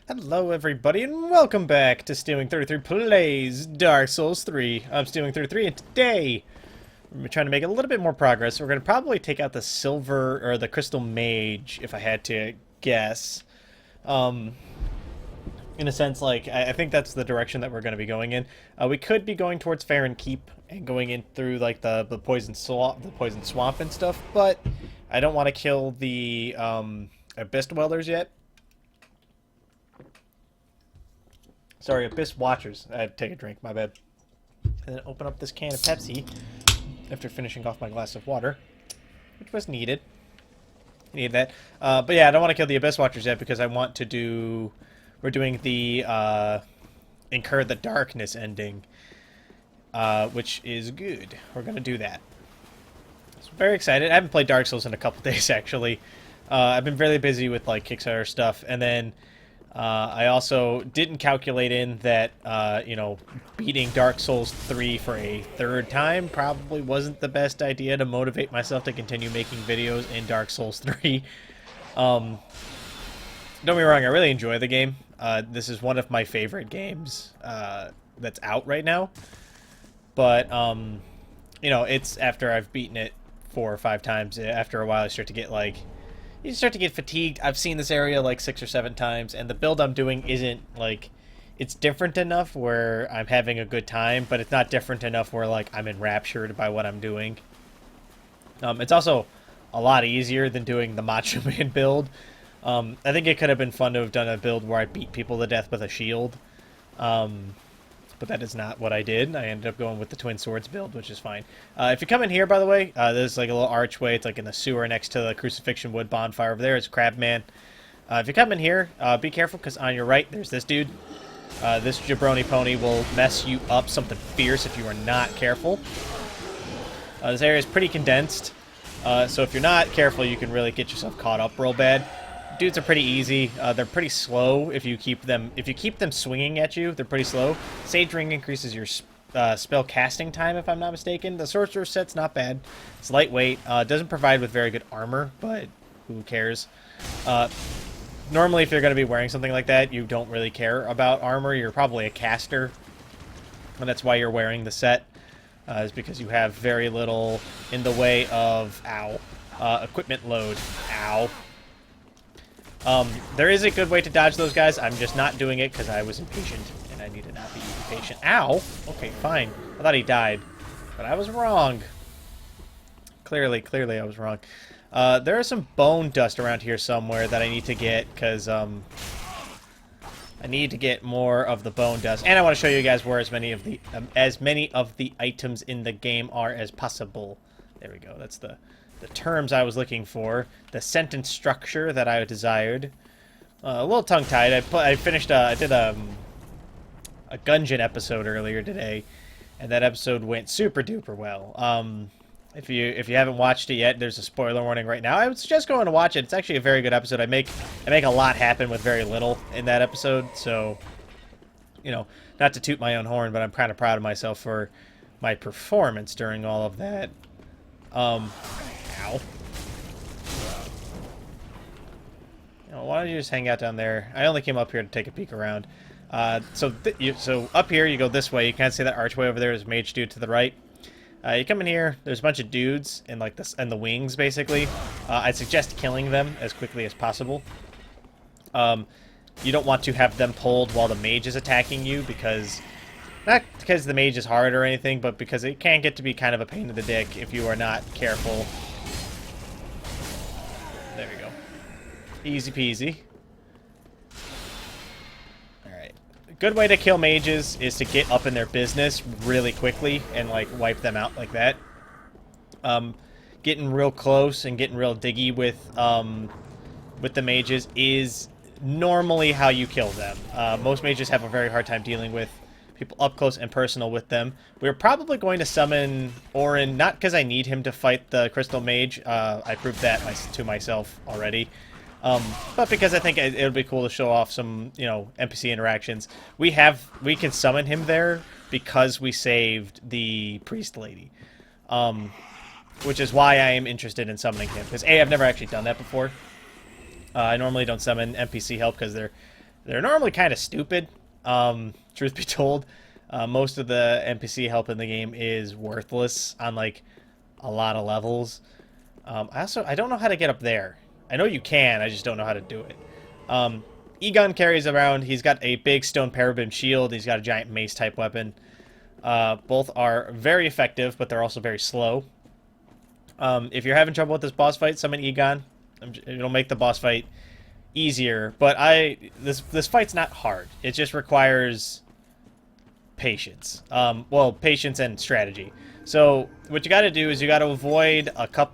Hello everybody and welcome back to Stealing 33 Plays Dark Souls 3. I'm Stealing 33 and today we're trying to make a little bit more progress. We're going to probably take out the silver or the crystal mage if I had to guess. Um, in a sense, like, I think that's the direction that we're going to be going in. We could be going towards Farron Keep and going in through like the poison swamp and stuff, but I don't want to kill the Abyss Dwellers yet. Sorry, Abyss Watchers. I had to take a drink, my bad. And then open up this can of Pepsi after finishing off my glass of water, which was needed. Needed that. But yeah, I don't want to kill the Abyss Watchers yet because I want to do... We're doing the Incur the Darkness ending, which is good. We're going to do that. So I'm very excited. I haven't played Dark Souls in a couple days, actually. I've been really busy with like Kickstarter stuff, and then... I also didn't calculate in that, beating Dark Souls 3 for a third time probably wasn't the best idea to motivate myself to continue making videos in Dark Souls 3. Don't get me wrong, I really enjoy the game. This is one of my favorite games that's out right now. But, it's after I've beaten it 4 or 5 times, after a while I start to get, like... You start to get fatigued. I've seen this area like 6 or 7 times, and the build I'm doing isn't, like... It's different enough where I'm having a good time, but it's not different enough where, like, I'm enraptured by what I'm doing. It's also a lot easier than doing the Macho Man build. I think it could have been fun to have done a build where I beat people to death with a shield. But that is not what I did. I ended up going with the Twin Swords build, which is fine. If you come in here, by the way, there's like a little archway. It's like in the sewer next to the Crucifixion Wood bonfire over there. It's Crabman. If you come in here, be careful, because on your right, there's this dude. This jabroni pony will mess you up something fierce if you are not careful. This area is pretty condensed, so if you're not careful, you can really get yourself caught up real bad. Dudes are pretty easy. They're pretty slow if you keep them swinging at you. They're pretty slow. Sage Ring increases your spell casting time, if I'm not mistaken. The Sorcerer set's not bad. It's lightweight. Doesn't provide with very good armor, but who cares? Normally, if you're going to be wearing something like that, you don't really care about armor. You're probably a caster, and that's why you're wearing the set. Is because you have very little in the way of equipment load. Ow. There is a good way to dodge those guys. I'm just not doing it because I was impatient, and I need to not be impatient. Ow! Okay, fine. I thought he died, but I was wrong. Clearly I was wrong. There is some bone dust around here somewhere that I need to get, because, I need to get more of the bone dust. And I want to show you guys where as many of the items in the game are as possible. There we go. That's the terms I was looking for, the sentence structure that I desired. A little tongue-tied. I did a Gungeon episode earlier today, and that episode went super duper well. If you haven't watched it yet, there's a spoiler warning right now. I would suggest going to watch it. It's actually a very good episode. I make a lot happen with very little in that episode, so not to toot my own horn, but I'm kind of proud of myself for my performance during all of that. Ow. Why don't you just hang out down there? I only came up here to take a peek around. So up here, you go this way. You kind of see that archway over there. There's a mage dude to the right. You come in here. There's a bunch of dudes in like this and the wings, basically. I'd suggest killing them as quickly as possible. You don't want to have them pulled while the mage is attacking you, because... Not because the mage is hard or anything, but because it can get to be kind of a pain in the dick if you are not careful. There we go. Easy peasy. Alright. A good way to kill mages is to get up in their business really quickly and, like, wipe them out like that. Getting real close and getting real diggy with the mages is normally how you kill them. Most mages have a very hard time dealing with people up close and personal with them. We're probably going to summon Orin, not because I need him to fight the Crystal Mage. I proved that to myself already. But because I think it would be cool to show off some, NPC interactions. We can summon him there because we saved the Priest Lady. Which is why I am interested in summoning him. Because, A, I've never actually done that before. I normally don't summon NPC help because they're They're normally kind of stupid, truth be told. Most of the NPC help in the game is worthless on, like, a lot of levels. I don't know how to get up there. I know you can, I just don't know how to do it. Egon carries around, he's got a big stone parabim shield, he's got a giant mace-type weapon. Both are very effective, but they're also very slow. If you're having trouble with this boss fight, summon Egon. It'll make the boss fight easier, but this fight's not hard. It just requires patience. Well, patience and strategy. So what you got to do is you got to avoid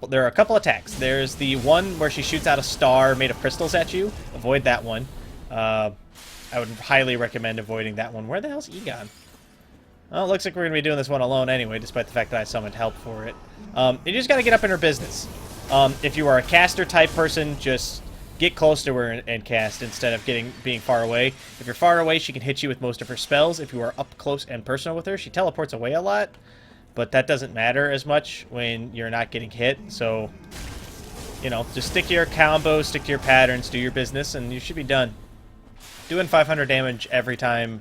there are a couple attacks. There's the one where she shoots out a star made of crystals at you. Avoid that one. I would highly recommend avoiding that one. Where the hell's Egon? Well, it looks like we're going to be doing this one alone anyway, despite the fact that I summoned help for it. You just got to get up in her business. If you are a caster type person, just get close to her and cast instead of being far away. If you're far away, she can hit you with most of her spells. If you are up close and personal with her, she teleports away a lot. But that doesn't matter as much when you're not getting hit. So, you know, just stick to your combos, stick to your patterns, do your business, and you should be done. Doing 500 damage every time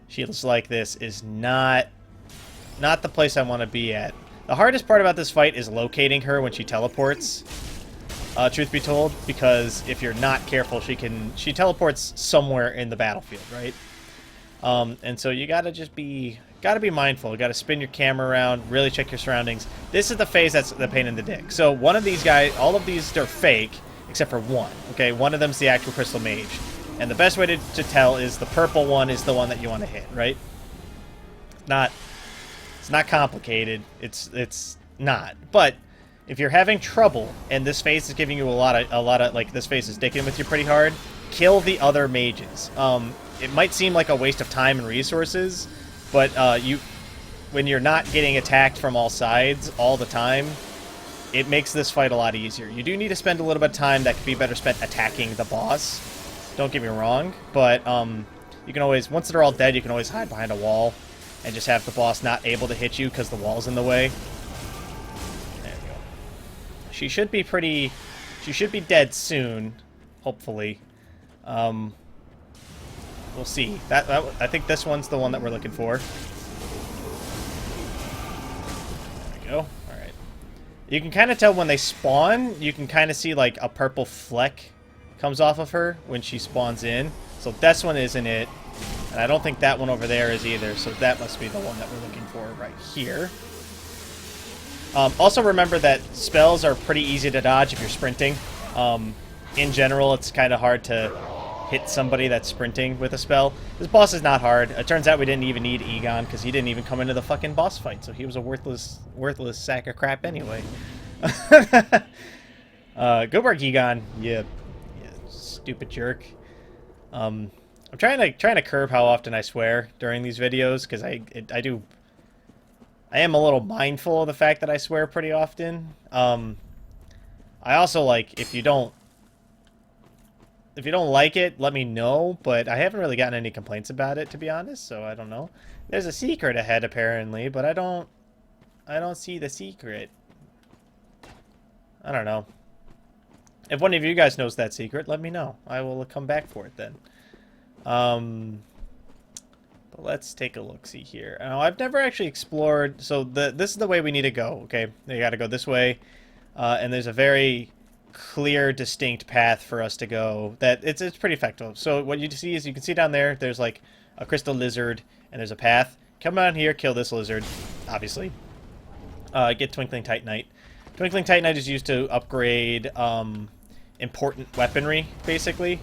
she looks like this is not the place I want to be at. The hardest part about this fight is locating her when she teleports, truth be told, because if you're not careful, she teleports somewhere in the battlefield, right? And so you gotta just be mindful. You gotta spin your camera around, really check your surroundings. This is the phase that's the pain in the dick. So one of these guys, all of these, they're fake, except for one. Okay, one of them's the actual Crystal Mage. And the best way to tell is the purple one is the one that you want to hit, right? It's not complicated. It's not. But if you're having trouble and this phase is giving you a lot of like this phase is dicking with you pretty hard, kill the other mages. It might seem like a waste of time and resources, but when you're not getting attacked from all sides all the time, it makes this fight a lot easier. You do need to spend a little bit of time that could be better spent attacking the boss. Don't get me wrong, but you can always, once they're all dead, you can always hide behind a wall and just have the boss not able to hit you because the wall's in the way. There we go. She should be dead soon, hopefully. We'll see. I think this one's the one that we're looking for. There we go. Alright. You can kind of tell when they spawn, you can kind of see like a purple fleck comes off of her when she spawns in. So this one isn't it. And I don't think that one over there is either, so that must be the one that we're looking for right here. Also remember that spells are pretty easy to dodge if you're sprinting. In general, it's kind of hard to hit somebody that's sprinting with a spell. This boss is not hard. It turns out we didn't even need Egon because he didn't even come into the fucking boss fight, so he was a worthless sack of crap anyway. Good work, Egon. You stupid jerk. I'm trying to curb how often I swear during these videos because I am a little mindful of the fact that I swear pretty often. I also like if you don't like it, let me know, but I haven't really gotten any complaints about it, to be honest, so I don't know. There's a secret ahead apparently, but I don't see the secret. I don't know. If one of you guys knows that secret, let me know. I will come back for it then. But let's take a look-see here. Now, I've never actually explored... So, this is the way we need to go, okay? You gotta go this way. And there's a very clear, distinct path for us to go. It's pretty effective. So, what you see is, you can see down there, there's like a crystal lizard, and there's a path. Come down here, kill this lizard, obviously. Get Twinkling Titanite. Twinkling Titanite is used to upgrade important weaponry, basically.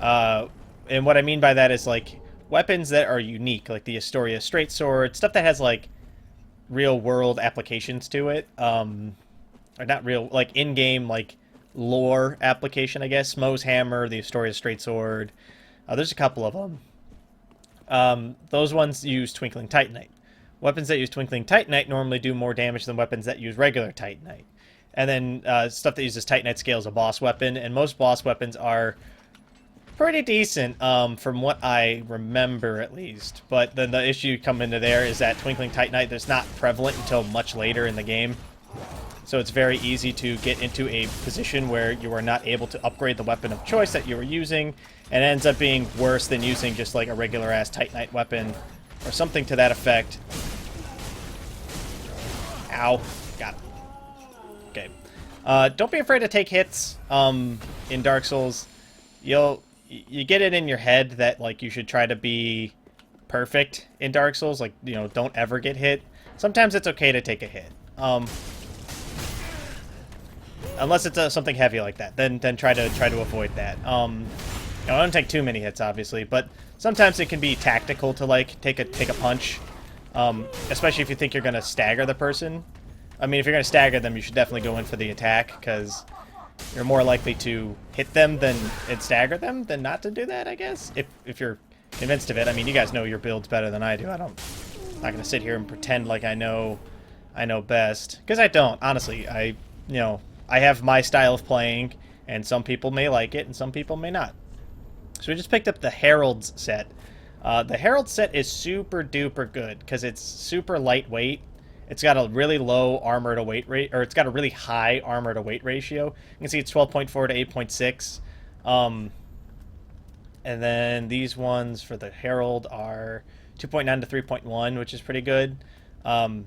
And what I mean by that is, like, weapons that are unique, like the Astoria Straight Sword, stuff that has, like, real-world applications to it. Or not real, like, in-game, like, lore application, I guess. Moe's Hammer, the Astoria Straight Sword. There's a couple of them. Those ones use Twinkling Titanite. Weapons that use Twinkling Titanite normally do more damage than weapons that use regular Titanite. And then stuff that uses Titanite scale is a boss weapon, and most boss weapons are pretty decent, from what I remember at least. But then the issue come into there is that Twinkling Titanite is not prevalent until much later in the game. so it's very easy to get into a position where you are not able to upgrade the weapon of choice that you were using, and it ends up being worse than using just like a regular-ass Titanite weapon or something to that effect. Ow. Got it. Okay. Don't be afraid to take hits in Dark Souls. You get it in your head that like you should try to be perfect in Dark Souls, like, you know, don't ever get hit. Sometimes it's okay to take a hit. Unless it's something heavy like that, then try to avoid that. You know, I don't take too many hits, obviously, but sometimes it can be tactical to like take a punch, especially if you think you're gonna stagger the person. I mean, if you're gonna stagger them, you should definitely go in for the attack, because you're more likely to hit them and stagger them than not to do that, I guess. If you're convinced of it. I mean, you guys know your builds better than I do. I'm not gonna sit here and pretend like I know best, because I don't. Honestly, I have my style of playing, and some people may like it, and some people may not. So we just picked up the Herald's set. The Herald set is super duper good, because it's super lightweight. It's got a really low armor to weight rate, or it's got a really high armor to weight ratio. You can see it's 12.4 to 8.6. And then these ones for the Herald are 2.9 to 3.1, which is pretty good. I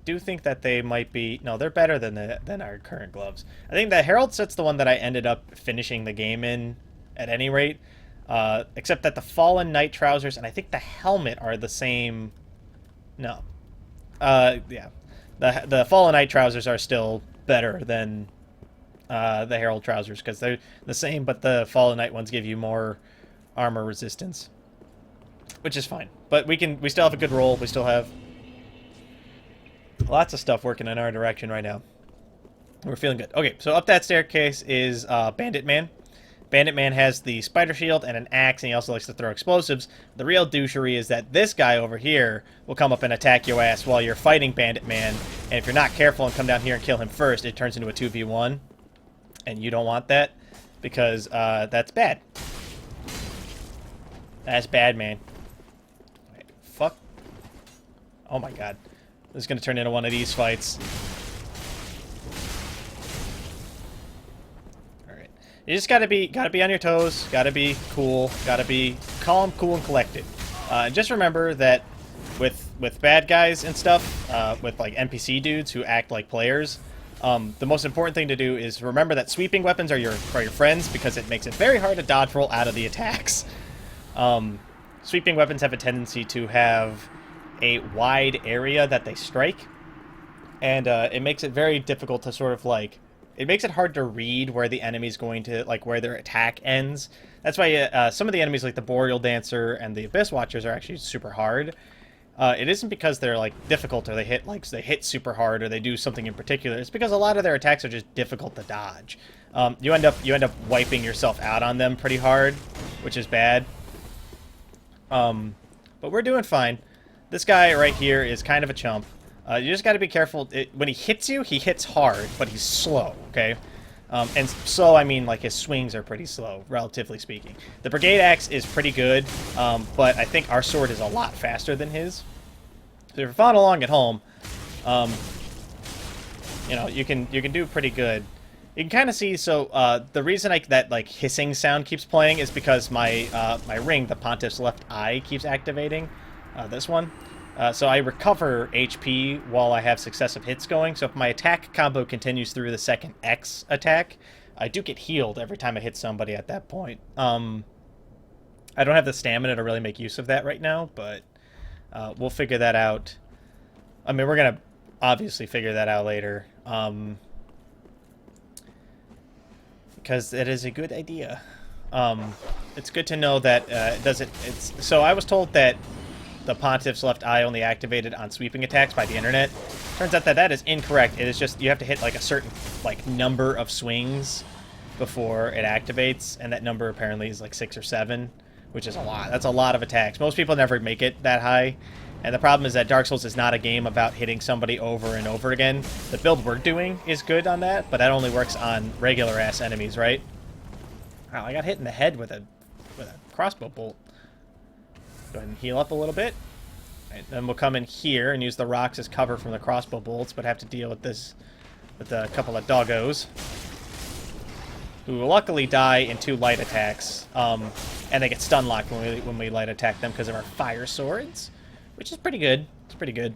do think that they might be... No, they're better than our current gloves. I think the Herald set's the one that I ended up finishing the game in, at any rate. Except that the Fallen Knight trousers and I think the helmet are the same... No. Yeah. The Fallen Knight trousers are still better than the Herald trousers, because they're the same, but the Fallen Knight ones give you more armor resistance, which is fine. But we still have a good roll. We still have lots of stuff working in our direction right now. We're feeling good. Okay, so up that staircase is Bandit Man. Bandit Man has the spider shield and an axe, and he also likes to throw explosives. The real douchery is that this guy over here will come up and attack your ass while you're fighting Bandit Man, and if you're not careful and come down here and kill him first, it turns into a 2v1, and you don't want that, because that's bad. That's bad, man. Wait, fuck. Oh my god. This is going to turn into one of these fights. You just gotta be on your toes, gotta be cool, gotta be calm, cool, and collected. Just remember that with bad guys and stuff, with like NPC dudes who act like players, the most important thing to do is remember that sweeping weapons are your friends, because it makes it very hard to dodge roll out of the attacks. Sweeping weapons have a tendency to have a wide area that they strike, and it makes it very difficult to sort of like... It makes it hard to read where the enemy's going to, like, where their attack ends. That's why some of the enemies, like the Boreal Dancer and the Abyss Watchers, are actually super hard. It isn't because they're, like, difficult, or they hit super hard, or they do something in particular. It's because a lot of their attacks are just difficult to dodge. You end up wiping yourself out on them pretty hard, which is bad. But we're doing fine. This guy right here is kind of a chump. You just got to be careful. When he hits you, he hits hard, but he's slow, okay? And slow, I mean, like, his swings are pretty slow, relatively speaking. The Brigade Axe is pretty good, but I think our sword is a lot faster than his. So if you're following along at home, you know, you can do pretty good. You can kind of see, so the reason that, like, hissing sound keeps playing is because my ring, the Pontiff's left eye, keeps activating, this one. So I recover HP while I have successive hits going. So if my attack combo continues through the second X attack, I do get healed every time I hit somebody at that point. I don't have the stamina to really make use of that right now, but we'll figure that out. I mean, we're going to obviously figure that out later. Because it is a good idea. It's good to know that it doesn't... So I was told that the Pontiff's left eye only activated on sweeping attacks by the internet. Turns out that that is incorrect. It is just, you have to hit like a certain like number of swings before it activates, and that number apparently is like 6 or 7, which is a lot. That's a lot of attacks. Most people never make it that high, and the problem is that Dark Souls is not a game about hitting somebody over and over again. The build we're doing is good on that, but that only works on regular-ass enemies, right? Wow, I got hit in the head with a crossbow bolt. Go ahead and heal up a little bit. Right, then we'll come in here and use the rocks as cover from the crossbow bolts, but have to deal with this with a couple of doggos who will luckily die in 2 light attacks, and they get stun locked when we light attack them because of our fire swords, which is pretty good. It's pretty good.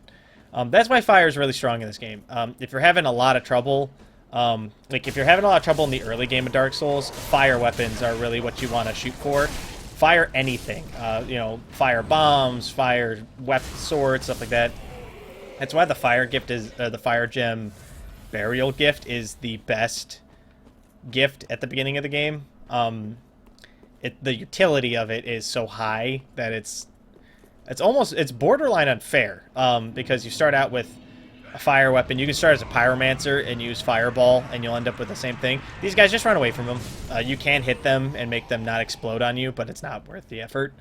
That's why fire is really strong in this game. If you're having a lot of trouble, like if you're having a lot of trouble in the early game of Dark Souls, fire weapons are really what you want to shoot for. Fire anything, you know, fire bombs, fire weapon swords, stuff like that. That's why the fire gift is the fire gem burial gift is the best gift at the beginning of the game. The utility of it is so high that it's borderline unfair, because you start out with a fire weapon. You can start as a pyromancer and use fireball, and you'll end up with the same thing. These guys, just run away from them. You can hit them and make them not explode on you, but it's not worth the effort.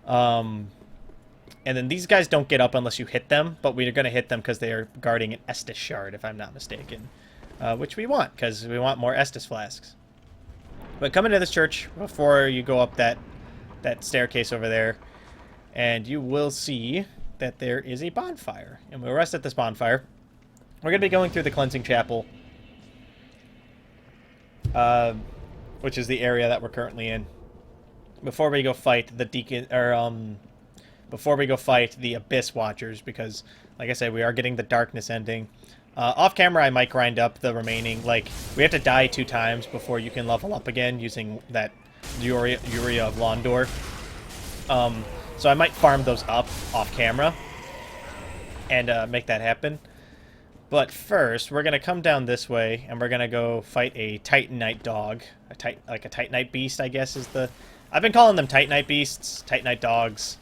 And then these guys don't get up unless you hit them, but we're going to hit them because they are guarding an Estus shard, if I'm not mistaken. Which we want, because we want more Estus flasks. But come into this church before you go up that staircase over there, and you will see that there is a bonfire. And we'll rest at this bonfire. We're going to be going through the cleansing chapel, which is the area that we're currently in, before we go fight the deacon, or before we go fight the Abyss Watchers, because, like I said, we are getting the darkness ending. Off camera, I might grind up the remaining, like, we have to die 2 times before you can level up again using that Uria of Londor. So I might farm those up off camera and make that happen. But first, we're going to come down this way, and we're going to go fight a Titanite dog. Like a Titanite beast, I guess, is the... I've been calling them Titanite beasts, Titanite dogs.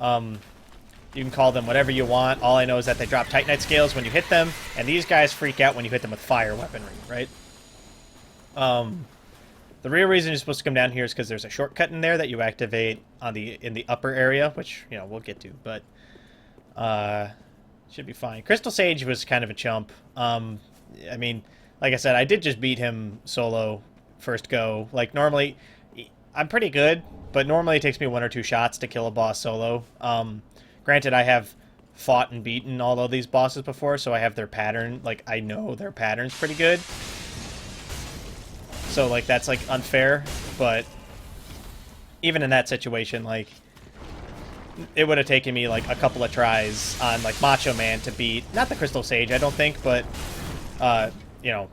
You can call them whatever you want. All I know is that they drop Titanite scales when you hit them, and these guys freak out when you hit them with fire weaponry, right? The real reason you're supposed to come down here is because there's a shortcut in there that you activate on in the upper area, which, you know, we'll get to, but should be fine. Crystal Sage was kind of a chump. I mean, like I said, I did just beat him solo first go. Like, normally, I'm pretty good, but normally it takes me 1 or 2 shots to kill a boss solo. Granted, I have fought and beaten all of these bosses before, so I have their pattern. Like, I know their patterns pretty good. So, like, that's, like, unfair. But even in that situation, like, it would have taken me, like, a couple of tries on, like, Macho Man to beat, not the Crystal Sage, I don't think, but, you know,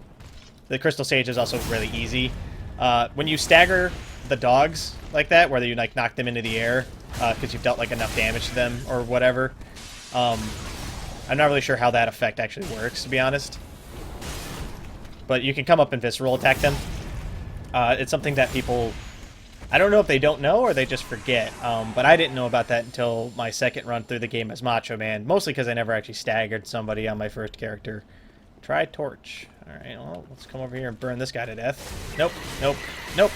the Crystal Sage is also really easy. When you stagger the dogs like that, where you, like, knock them into the air, because you've dealt, like, enough damage to them or whatever, I'm not really sure how that effect actually works, to be honest. But you can come up and visceral attack them. It's something that people... I don't know if they don't know or they just forget, but I didn't know about that until my second run through the game as Macho Man, mostly because I never actually staggered somebody on my first character. Try torch. Alright, well, let's come over here and burn this guy to death. Nope, nope, nope.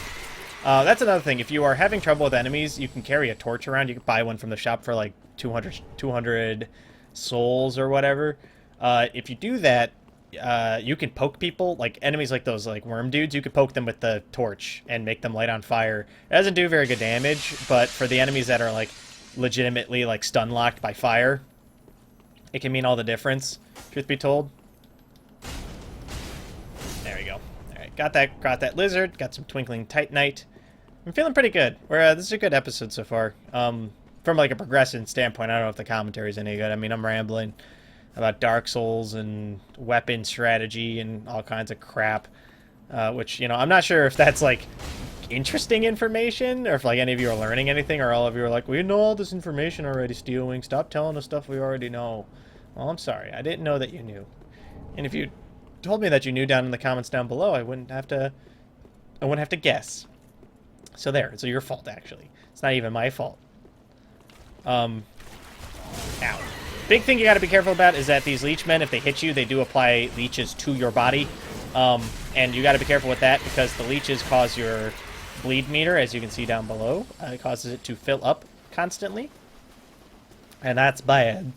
That's another thing. If you are having trouble with enemies, you can carry a torch around. You can buy one from the shop for like 200 souls or whatever. If you do that, you can poke people, like enemies like those like worm dudes. You could poke them with the torch and make them light on fire. It doesn't do very good damage, but for the enemies that are like legitimately like stun locked by fire, it can mean all the difference, truth be told. There we go. Alright, got that lizard, got some twinkling titanite. I'm feeling pretty good. This is a good episode so far. From like a progression standpoint, I don't know if the commentary is any good. I mean, I'm rambling about Dark Souls and weapon strategy and all kinds of crap, which, you know, I'm not sure if that's like interesting information or if like any of you are learning anything, or all of you are like, we know all this information already, Stealwing, stop telling us stuff we already know. Well, I'm sorry, I didn't know that you knew. And if you told me that you knew down in the comments down below, I wouldn't have to guess. So there, it's your fault, actually. It's not even my fault. Ow. Big thing you got to be careful about is that these leechmen, if they hit you, they do apply leeches to your body. And you got to be careful with that because the leeches cause your bleed meter, as you can see down below. It causes it to fill up constantly. And that's bad.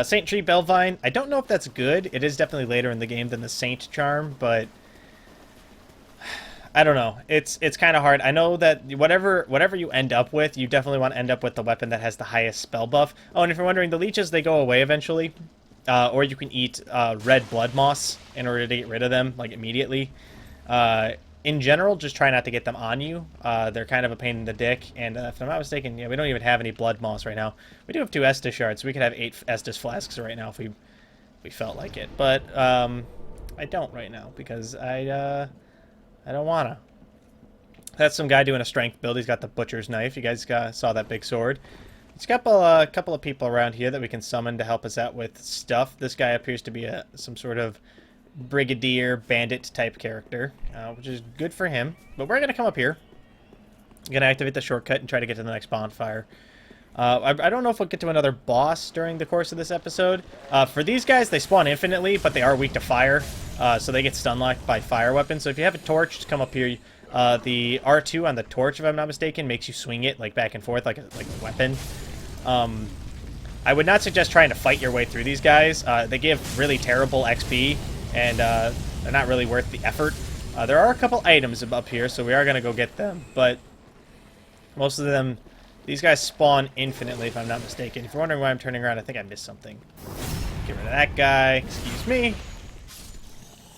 Saint Tree Belvine, I don't know if that's good. It is definitely later in the game than the Saint Charm, but I don't know. It's kind of hard. I know that whatever you end up with, you definitely want to end up with the weapon that has the highest spell buff. Oh, and if you're wondering, the leeches, they go away eventually. Or you can eat red blood moss in order to get rid of them, like, immediately. In general, just try not to get them on you. They're kind of a pain in the dick. And if I'm not mistaken, yeah, we don't even have any blood moss right now. We do have 2 Estus shards, so we could have 8 Estus flasks right now if we felt like it. But I don't right now because I don't wanna. That's some guy doing a strength build. He's got the butcher's knife. You guys saw that big sword. There's a couple of people around here that we can summon to help us out with stuff. This guy appears to be some sort of brigadier bandit type character, which is good for him. But we're gonna come up here. I'm gonna activate the shortcut and try to get to the next bonfire. I don't know if we'll get to another boss during the course of this episode. For these guys, they spawn infinitely, but they are weak to fire, so they get stun locked by fire weapons. So if you have a torch, just come up here. The R2 on the torch, if I'm not mistaken, makes you swing it like back and forth like a weapon. I would not suggest trying to fight your way through these guys. They give really terrible XP, and they're not really worth the effort. There are a couple items up here, so we are going to go get them, but most of them... These guys spawn infinitely, if I'm not mistaken. If you're wondering why I'm turning around, I think I missed something. Get rid of that guy. Excuse me.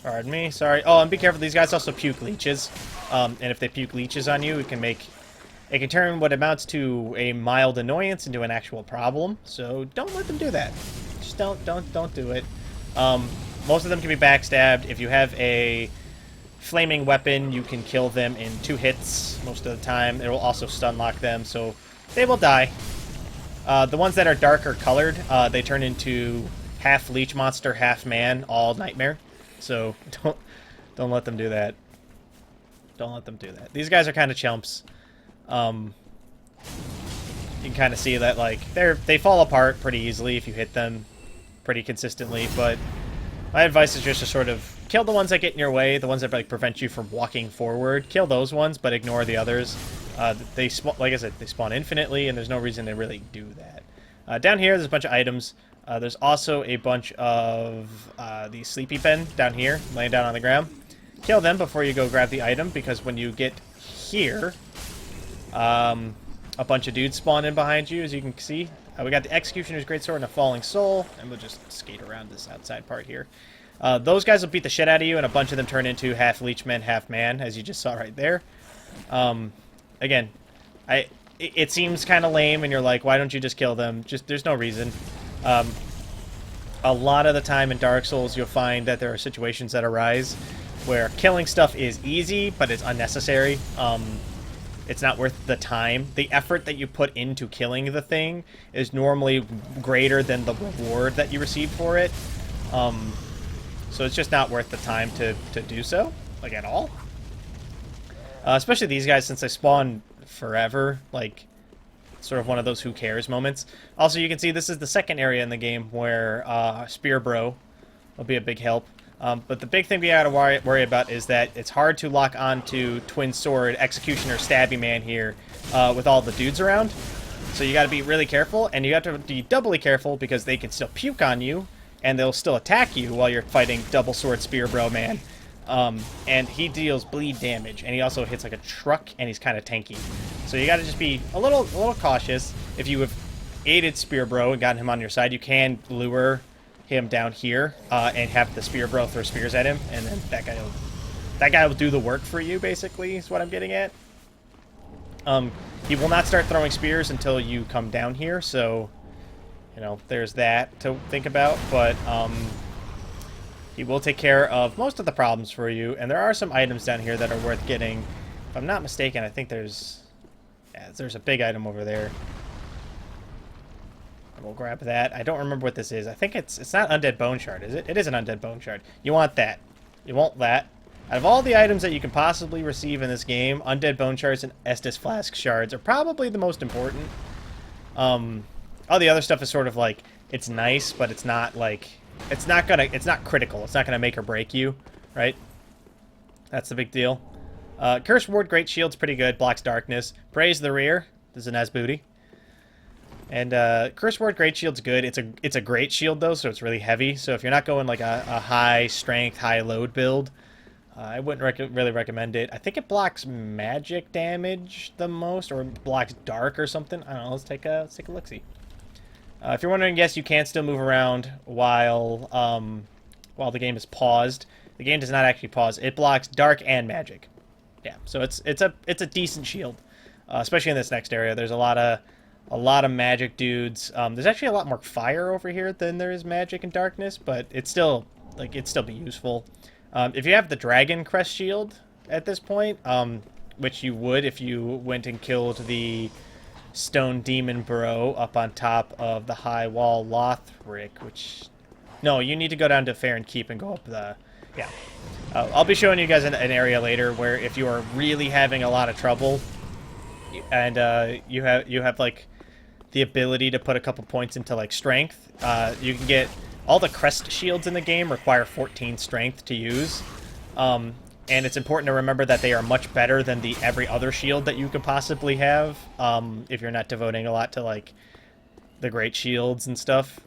Pardon me. Sorry. Oh, and be careful. These guys also puke leeches. And if they puke leeches on you, it can turn what amounts to a mild annoyance into an actual problem. So don't let them do that. Just don't do it. Most of them can be backstabbed. If you have a flaming weapon, you can kill them in 2 hits most of the time. It will also stun lock them, so they will die. The ones that are darker colored, they turn into half leech monster, half man, all nightmare. So don't let them do that. Don't let them do that. These guys are kind of chumps. You can kind of see that, like, they fall apart pretty easily if you hit them pretty consistently, but my advice is just to sort of kill the ones that get in your way, the ones that, like, prevent you from walking forward. Kill those ones, but ignore the others. Like I said, they spawn infinitely, and there's no reason to really do that. Down here, there's a bunch of items. There's also a bunch of the sleepy pen down here, laying down on the ground. Kill them before you go grab the item, because when you get here, a bunch of dudes spawn in behind you, as you can see. We got the Executioner's Greatsword and a Falling Soul, and we'll just skate around this outside part here. Those guys will beat the shit out of you, and a bunch of them turn into half leechman, half man, as you just saw right there. Again, it seems kind of lame, and you're like, why don't you just kill them? There's no reason. A lot of the time in Dark Souls, you'll find that there are situations that arise where killing stuff is easy, but it's unnecessary. It's not worth the time. The effort that you put into killing the thing is normally greater than the reward that you receive for it. So it's just not worth the time to do so, like, at all. Especially these guys, since they spawn forever, like, sort of one of those who cares moments. Also, you can see this is the second area in the game where Spear Bro will be a big help. But the big thing we gotta worry about is that it's hard to lock onto Twin Sword, Executioner, Stabby Man here with all the dudes around. So you gotta be really careful, and you have to be doubly careful because they can still puke on you, and they'll still attack you while you're fighting Double Sword Spear Bro Man. And he deals bleed damage, and he also hits like a truck, and he's kind of tanky. So you gotta just be a little cautious. If you have aided Spear Bro and gotten him on your side, you can lure him down here and have the Spear Bro throw spears at him, and then that guy will do the work for you, basically, is what I'm getting at. He will not start throwing spears until you come down here, so, you know, there's that to think about, but he will take care of most of the problems for you, and there are some items down here that are worth getting. If I'm not mistaken, I think there's a big item over there. We'll grab that. I don't remember what this is. I think it's not Undead Bone Shard, is it? It is an Undead Bone Shard. You want that. You want that. Out of all the items that you can possibly receive in this game, Undead Bone Shards and Estus Flask Shards are probably the most important. All the other stuff is sort of like, it's nice, but it's not like, it's not critical. It's not gonna make or break you, right? That's the big deal. Curse Ward Great Shield's pretty good. Blocks darkness. Praise the Rear. This is a nice booty. And Curse Ward Great Shield's good. It's a great shield though, so it's really heavy. So if you're not going like a high strength, high load build, I wouldn't really recommend it. I think it blocks magic damage the most, or blocks dark or something. I don't know. Let's take a look-see. If you're wondering, yes, you can still move around while the game is paused. The game does not actually pause. It blocks dark and magic. Yeah, so it's a decent shield, especially in this next area. There's a lot of magic dudes. There's actually a lot more fire over here than there is magic and darkness, but it'd still be useful. If you have the Dragon Crest Shield at this point, which you would if you went and killed the Stone Demon Bro up on top of the High Wall Lothric, which... No, you need to go down to Farron Keep and go up the... Yeah. I'll be showing you guys an area later where if you are really having a lot of trouble and you have like the ability to put a couple points into like strength, you can get... All the crest shields in the game require 14 strength to use. And it's important to remember that they are much better than every other shield that you could possibly have, if you're not devoting a lot to, like, the great shields and stuff.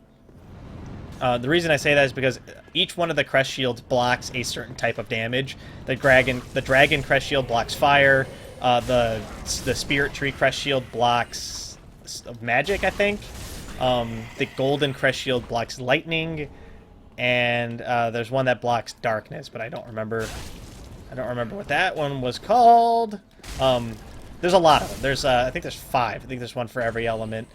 The reason I say that is because each one of the crest shields blocks a certain type of damage. The dragon crest shield blocks fire. The spirit tree crest shield blocks magic, I think. The golden crest shield blocks lightning. And there's one that blocks darkness, but I don't remember what that one was called. There's a lot of them. There's I think there's 5. I think there's one for every element.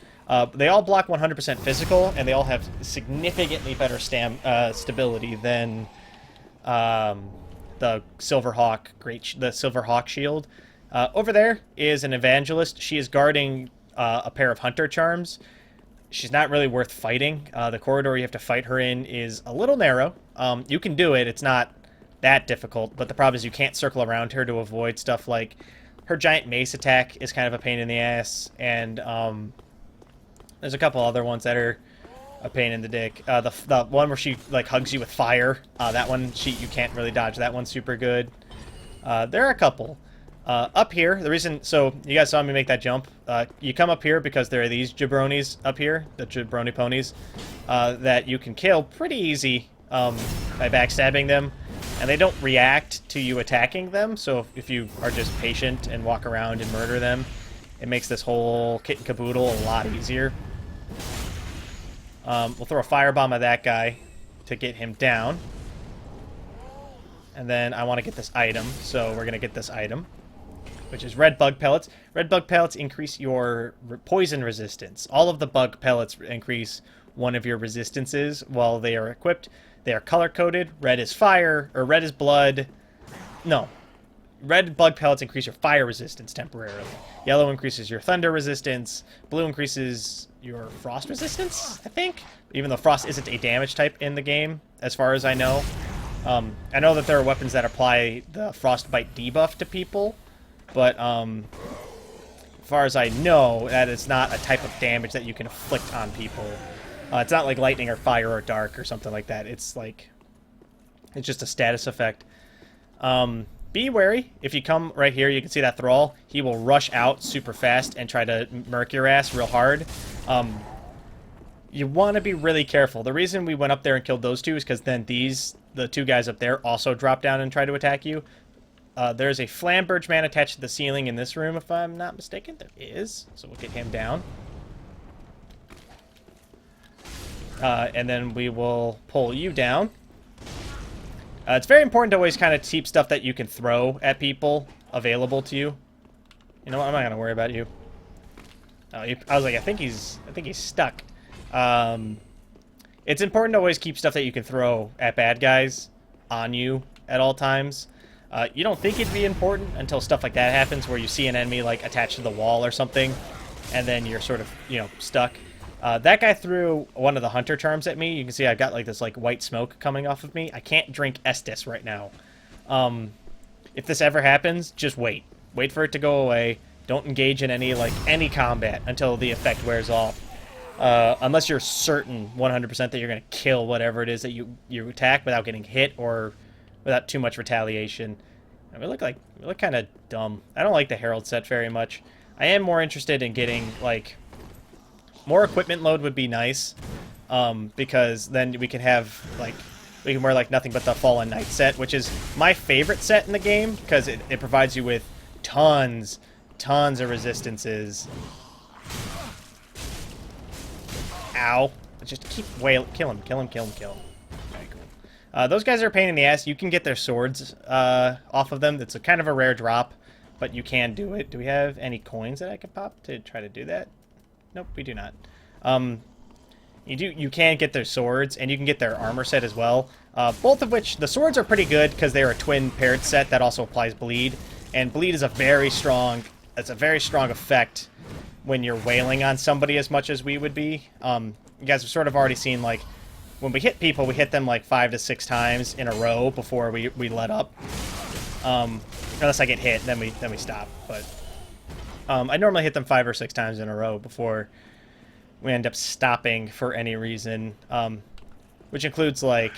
They all block 100% physical, and they all have significantly better stability than the Silver Hawk shield. Over there is an evangelist. She is guarding a pair of hunter charms. She's not really worth fighting. The corridor you have to fight her in is a little narrow. You can do it. It's not that difficult, but the problem is you can't circle around her to avoid stuff like her giant mace attack is kind of a pain in the ass, and there's a couple other ones that are a pain in the dick. The one where she like hugs you with fire, that one you can't really dodge. That one's super good. There are a couple. Up here, the reason, so you guys saw me make that jump. You come up here because there are these jabronis up here, the jabroni ponies, that you can kill pretty easy by backstabbing them. And they don't react to you attacking them, so if you are just patient and walk around and murder them, it makes this whole kit and caboodle a lot easier. We'll throw a firebomb at that guy to get him down. And then I want to get this item, so we're going to get this item, which is red bug pellets. Red bug pellets increase your poison resistance. All of the bug pellets increase one of your resistances while they are equipped. They are color-coded. Red is fire, or red is blood. No. Red bug pellets increase your fire resistance temporarily. Yellow increases your thunder resistance. Blue increases your frost resistance, I think? Even though frost isn't a damage type in the game, as far as I know. I know that there are weapons that apply the frostbite debuff to people, but as far as I know, that is not a type of damage that you can inflict on people. It's not like lightning or fire or dark or something like that. It's like, it's just a status effect. Be wary. If you come right here, you can see that thrall. He will rush out super fast and try to murk your ass real hard. You want to be really careful. The reason we went up there and killed those two is because then the 2 guys up there also drop down and try to attack you. There's a Flamberge man attached to the ceiling in this room, if I'm not mistaken. There is. So we'll get him down. And then we will pull you down. It's very important to always kind of keep stuff that you can throw at people available to you. You know what? I'm not going to worry about you. I was like, I think he's stuck. It's important to always keep stuff that you can throw at bad guys on you at all times. You don't think it'd be important until stuff like that happens, where you see an enemy like attached to the wall or something, and then you're sort of, you know, stuck. That guy threw one of the hunter charms at me. You can see I've got like this like white smoke coming off of me. I can't drink Estus right now. If this ever happens, just wait. Wait for it to go away. Don't engage in any combat until the effect wears off. Unless you're certain 100% that you're going to kill whatever it is that you attack without getting hit or without too much retaliation. And we look kind of dumb. I don't like the Herald set very much. I am more interested in getting like more equipment load would be nice, because then we can have like we can wear like nothing but the Fallen Knight set, which is my favorite set in the game because it provides you with tons of resistances. Ow. Just keep kill him. Very cool. Those guys are a pain in the ass. You can get their swords off of them. It's a kind of a rare drop, but you can do it. Do we have any coins that I can pop to try to do that? Nope, we do not. You can get their swords, and you can get their armor set as well. Both of which, the swords are pretty good because they're a twin paired set that also applies bleed. And bleed is a very strong effect when you're wailing on somebody as much as we would be. You guys have sort of already seen, like, when we hit people, we hit them like 5 to 6 times in a row before we let up. Unless I get hit, then we stop. But I normally hit them 5 or 6 times in a row before we end up stopping for any reason, which includes, like,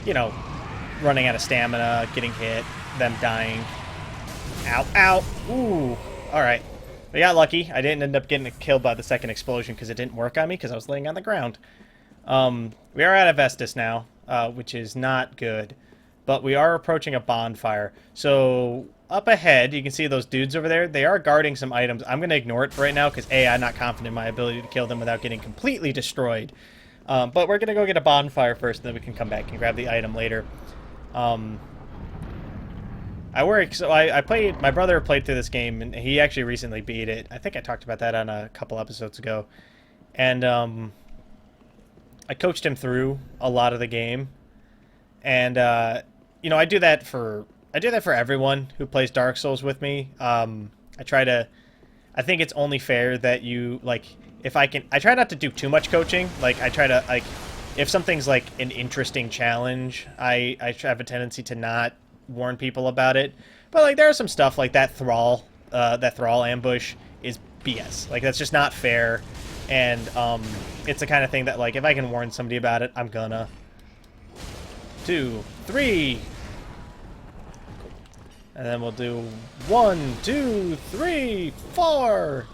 you know, running out of stamina, getting hit, them dying. Ow, ow, ooh, alright. We got lucky. I didn't end up getting killed by the second explosion because it didn't work on me because I was laying on the ground. We are out of Estus now, which is not good, but we are approaching a bonfire. So up ahead, you can see those dudes over there. They are guarding some items. I'm going to ignore it for right now because, A, I'm not confident in my ability to kill them without getting completely destroyed. But we're going to go get a bonfire first, and then we can come back and grab the item later. I played, my brother played through this game, and he actually recently beat it. I think I talked about that on a couple episodes ago. And I coached him through a lot of the game. And you know, I do that for everyone who plays Dark Souls with me. I think it's only fair that you, like, I try not to do too much coaching. Like, I try to, like, if something's like an interesting challenge, I have a tendency to not warn people about it. But, like, there are some stuff like that thrall ambush is BS. Like, that's just not fair. And it's the kind of thing that, like, if I can warn somebody about it, I'm gonna. 2, 3. And then we'll do 1, 2, 3, 4.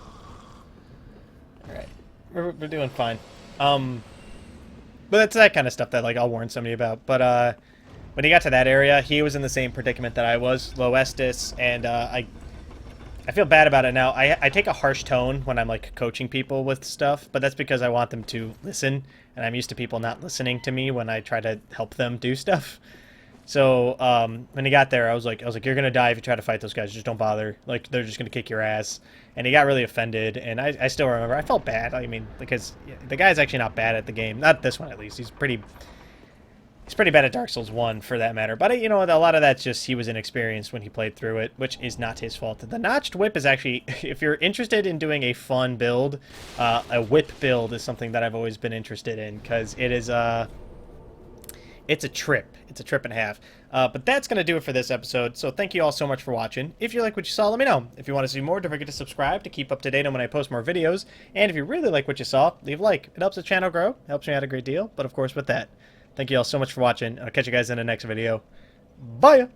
Alright. We're doing fine. But it's that kind of stuff that, like, I'll warn somebody about. But when he got to that area, he was in the same predicament that I was, low Estus, and I feel bad about it now. I take a harsh tone when I'm, like, coaching people with stuff, but that's because I want them to listen, and I'm used to people not listening to me when I try to help them do stuff. So when he got there, I was like, you're gonna die if you try to fight those guys. Just don't bother. Like, they're just gonna kick your ass. And he got really offended, and I still remember. I felt bad. I mean, because the guy's actually not bad at the game. Not this one, at least. He's pretty bad at Dark Souls 1, for that matter. But, you know, a lot of that's just he was inexperienced when he played through it, which is not his fault. The Notched Whip is actually, if you're interested in doing a fun build, a whip build is something that I've always been interested in, because it is, it's a trip. It's a trip and a half. But that's going to do it for this episode, so thank you all so much for watching. If you like what you saw, let me know. If you want to see more, don't forget to subscribe to keep up to date on when I post more videos. And if you really like what you saw, leave a like. It helps the channel grow. Helps me out a great deal. But of course, with that, thank you all so much for watching. I'll catch you guys in the next video. Bye!